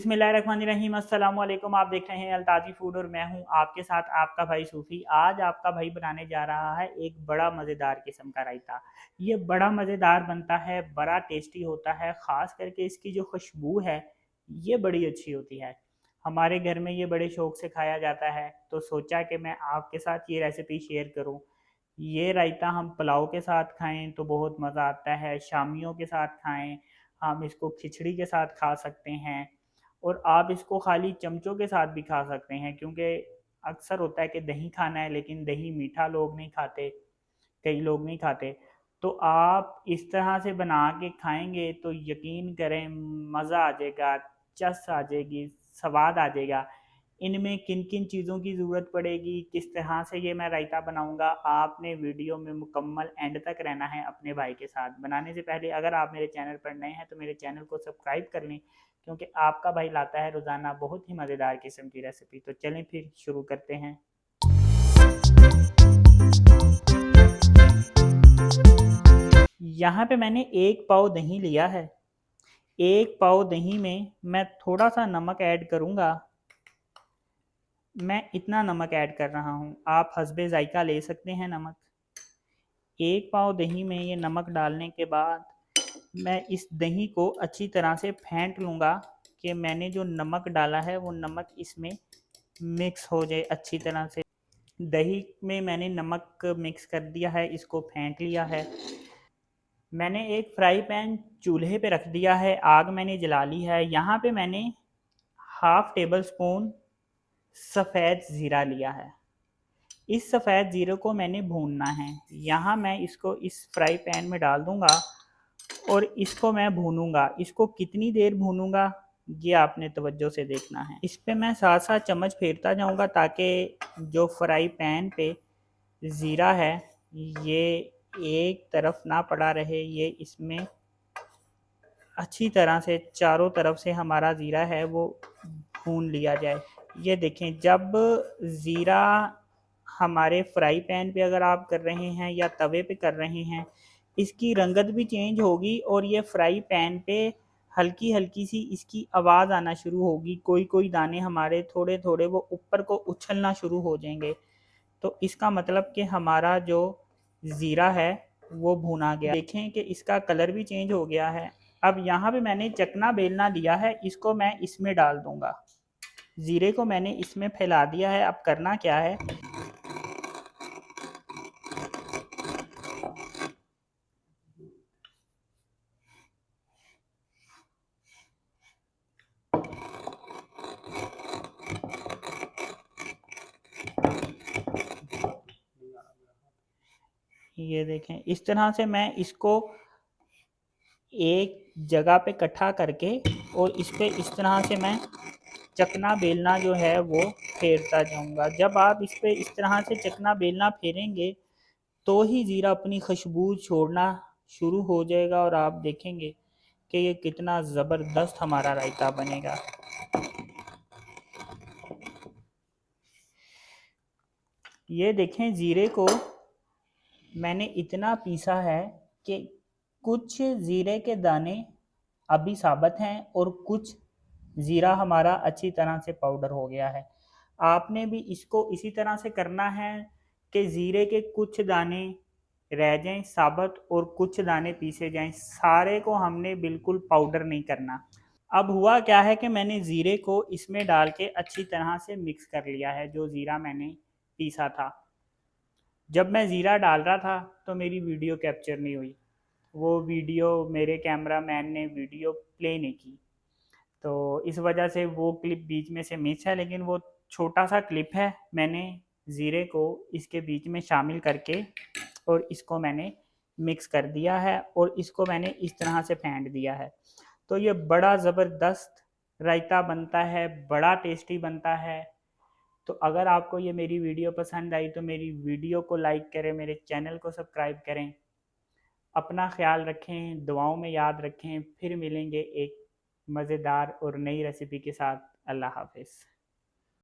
बिस्मिल्लाहिर्रहमानिर्रहीम। अस्सलाम वालेकुम। आप देख रहे हैं अल्ताजी फूड और मैं हूं आपके साथ आपका भाई सूफ़ी। आज आपका भाई बनाने जा रहा है एक बड़ा मज़ेदार किस्म का रायता। ये बड़ा मज़ेदार बनता है, बड़ा टेस्टी होता है, ख़ास करके इसकी जो खुशबू है ये बड़ी अच्छी होती है। हमारे घर में ये बड़े शौक़ से खाया जाता है, तो सोचा कि मैं आपके साथ ये रेसिपी शेयर करूँ। ये रायता हम पुलाव के साथ खाएं तो बहुत मज़ा आता है, शामियों के साथ खाएं, हम इसको खिचड़ी के साथ खा सकते हैं और आप इसको खाली चमचों के साथ भी खा सकते हैं, क्योंकि अक्सर होता है कि दही खाना है लेकिन दही मीठा लोग नहीं खाते, कई लोग नहीं खाते। तो आप इस तरह से बना के खाएंगे तो यकीन करें मज़ा आ जाएगा, चस आ जाएगी, स्वाद आ जाएगा। इनमें किन किन चीज़ों की ज़रूरत पड़ेगी, किस तरह से ये मैं रायता बनाऊंगा, आपने वीडियो में मुकम्मल एंड तक रहना है अपने भाई के साथ। बनाने से पहले अगर आप मेरे चैनल पर नए हैं तो मेरे चैनल को सब्सक्राइब कर लें, क्योंकि आपका भाई लाता है रोज़ाना बहुत ही मज़ेदार किस्म की रेसिपी। तो चलें फिर शुरू करते हैं। यहाँ पे मैंने एक पाव दही लिया है। एक पाव दही में मैं थोड़ा सा नमक ऐड करूँगा। मैं इतना नमक ऐड कर रहा हूँ, आप हस्बे ज़ायका ले सकते हैं नमक। एक पाव दही में ये नमक डालने के बाद मैं इस दही को अच्छी तरह से फेंट लूँगा कि मैंने जो नमक डाला है वो नमक इसमें मिक्स हो जाए अच्छी तरह से। दही में मैंने नमक मिक्स कर दिया है, इसको फेंट लिया है। मैंने एक फ्राई पैन चूल्हे पे रख दिया है, आग मैंने जला ली है। यहाँ पे मैंने हाफ़ टेबल स्पून सफ़ेद ज़ीरा लिया है। इस सफ़ेद ज़ीरे को मैंने भूनना है। यहाँ मैं इसको इस फ्राई पैन में डाल दूँगा और इसको मैं भूनूँगा। इसको कितनी देर भूनूँगा ये आपने तवज्जो से देखना है। इस पे मैं साथ साथ चम्मच फेरता जाऊँगा ताकि जो फ्राई पैन पे ज़ीरा है ये एक तरफ ना पड़ा रहे, ये इसमें अच्छी तरह से चारों तरफ से हमारा ज़ीरा है वो भून लिया जाए। ये देखें, जब ज़ीरा हमारे फ्राई पैन पे अगर आप कर रहे हैं या तवे पे कर रहे हैं, इसकी रंगत भी चेंज होगी और ये फ्राई पैन पे हल्की हल्की सी इसकी आवाज़ आना शुरू होगी। कोई कोई दाने हमारे थोड़े थोड़े वो ऊपर को उछलना शुरू हो जाएंगे, तो इसका मतलब कि हमारा जो ज़ीरा है वो भुना गया। देखें कि इसका कलर भी चेंज हो गया है। अब यहाँ पे मैंने चकना बेलना लिया है, इसको मैं इसमें डाल दूँगा। ज़ीरे को मैंने इसमें फैला दिया है। अब करना क्या है, ये देखें इस तरह से मैं इसको एक जगह पे इकट्ठा करके और इस पे इस तरह से मैं चकना बेलना जो है वो फेरता जाऊंगा। जब आप इस पे इस तरह से चकना बेलना फेरेंगे तो ही ज़ीरा अपनी खुशबू छोड़ना शुरू हो जाएगा और आप देखेंगे कि ये कितना ज़बरदस्त हमारा रायता बनेगा। ये देखें, ज़ीरे को मैंने इतना पीसा है कि कुछ ज़ीरे के दाने अभी साबित हैं और कुछ ज़ीरा हमारा अच्छी तरह से पाउडर हो गया है। आपने भी इसको इसी तरह से करना है कि ज़ीरे के कुछ दाने रह जाएं साबित और कुछ दाने पीसे जाएं। सारे को हमने बिल्कुल पाउडर नहीं करना। अब हुआ क्या है कि मैंने ज़ीरे को इसमें डाल के अच्छी तरह से मिक्स कर लिया है, जो ज़ीरा मैंने पीसा था। जब मैं ज़ीरा डाल रहा था तो मेरी वीडियो कैप्चर नहीं हुई, वो वीडियो मेरे कैमरा मैन ने वीडियो प्ले नहीं की, तो इस वजह से वो क्लिप बीच में से मिस है। लेकिन वो छोटा सा क्लिप है, मैंने ज़ीरे को इसके बीच में शामिल करके और इसको मैंने मिक्स कर दिया है और इसको मैंने इस तरह से फेंट दिया है। तो ये बड़ा ज़बरदस्त रायता बनता है, बड़ा टेस्टी बनता है। तो अगर आपको ये मेरी वीडियो पसंद आई तो मेरी वीडियो को लाइक करें, मेरे चैनल को सब्सक्राइब करें। अपना ख्याल रखें, दुआओं में याद रखें। फिर मिलेंगे एक मज़ेदार और नई रेसिपी के साथ। अल्लाह हाफ़िज़।